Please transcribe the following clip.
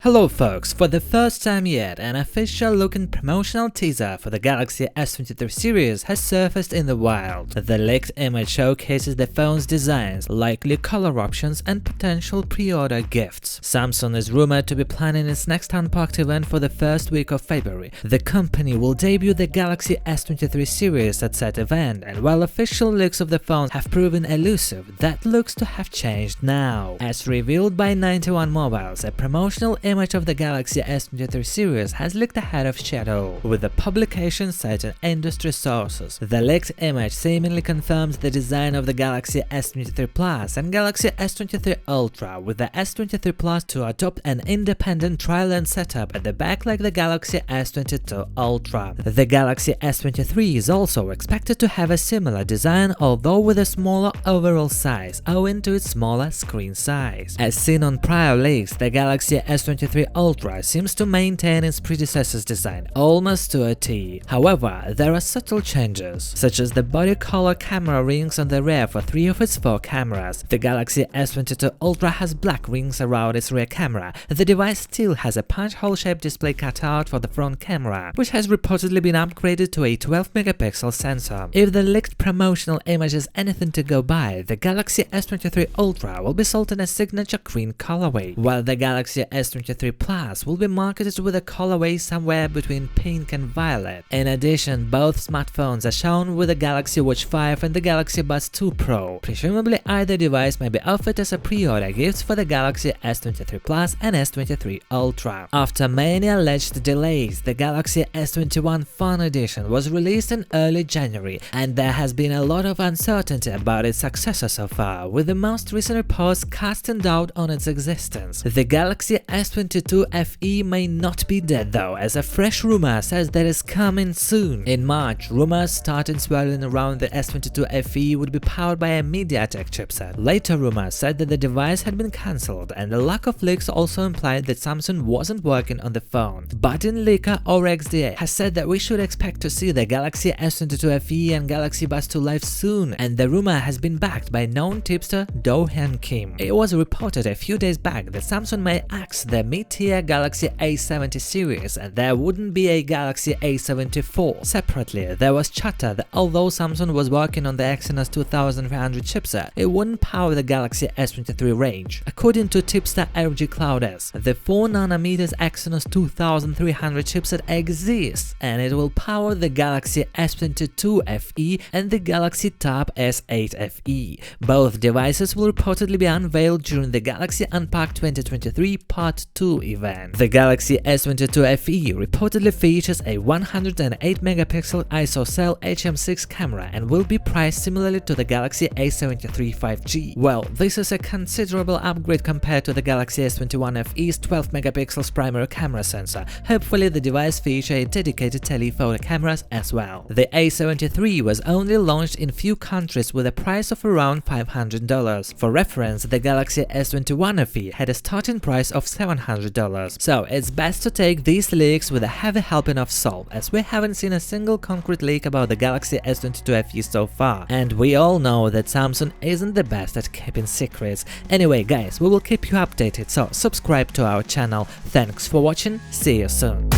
Hello folks, for the first time yet, an official looking promotional teaser for the Galaxy S23 series has surfaced in the wild. The leaked image showcases the phone's designs, likely color options and potential pre-order gifts. Samsung is rumored to be planning its next unpacked event for the first week of February. The company will debut the Galaxy S23 series at said event, and while official leaks of the phone have proven elusive, that looks to have changed now. As revealed by 91 Mobiles, a promotional image of the Galaxy S23 series has leaked ahead of schedule, with the publication citing industry sources. The leaked image seemingly confirms the design of the Galaxy S23 Plus and Galaxy S23 Ultra, with the S23 Plus to adopt an independent tri-lens setup at the back like the Galaxy S22 Ultra. The Galaxy S23 is also expected to have a similar design, although with a smaller overall size, owing to its smaller screen size. As seen on prior leaks, the Galaxy S23 Ultra seems to maintain its predecessor's design almost to a T. However, there are subtle changes, such as the body color camera rings on the rear for 3 of its 4 cameras. The Galaxy S22 Ultra has black rings around its rear camera. The device still has a punch-hole-shaped display cutout for the front camera, which has reportedly been upgraded to a 12-megapixel sensor. If the leaked promotional image is anything to go by, the Galaxy S23 Ultra will be sold in a signature green colorway, while the Galaxy S23 Plus will be marketed with a colorway somewhere between pink and violet. In addition, both smartphones are shown with the Galaxy Watch 5 and the Galaxy Buds 2 Pro. Presumably, either device may be offered as a pre-order gift for the Galaxy S23 Plus and S23 Ultra. After many alleged delays, the Galaxy S21 Fun Edition was released in early January, and there has been a lot of uncertainty about its successor so far, with the most recent reports casting doubt on its existence. The Galaxy S22 FE may not be dead though, as a fresh rumor says that it's coming soon. In March, rumors started swirling around the S22 FE would be powered by a MediaTek chipset. Later rumors said that the device had been cancelled, and the lack of leaks also implied that Samsung wasn't working on the phone. Budding leaker ORXDA has said that we should expect to see the Galaxy S22 FE and Galaxy Buds 2 live soon, and the rumor has been backed by known tipster Do-hyun Kim. It was reported a few days back that Samsung may axe the mid-tier Galaxy A70 series, and there wouldn't be a Galaxy A74. Separately, there was chatter that although Samsung was working on the Exynos 2300 chipset, it wouldn't power the Galaxy S23 range. According to tipster RG Cloud S, the 4nm Exynos 2300 chipset exists, and it will power the Galaxy S22 FE and the Galaxy Tab S8 FE. Both devices will reportedly be unveiled during the Galaxy Unpacked 2023 Part 2 event. The Galaxy S22 FE reportedly features a 108-megapixel ISOCELL HM6 camera and will be priced similarly to the Galaxy A73 5G. Well, this is a considerable upgrade compared to the Galaxy S21 FE's 12-megapixel primary camera sensor. Hopefully, the device features dedicated telephoto cameras as well. The A73 was only launched in few countries with a price of around $500. For reference, the Galaxy S21 FE had a starting price of $700. So it's best to take these leaks with a heavy helping of salt, as we haven't seen a single concrete leak about the Galaxy S22 FE so far, and we all know that Samsung isn't the best at keeping secrets. Anyway guys, we will keep you updated, so subscribe to our channel. Thanks for watching, see you soon.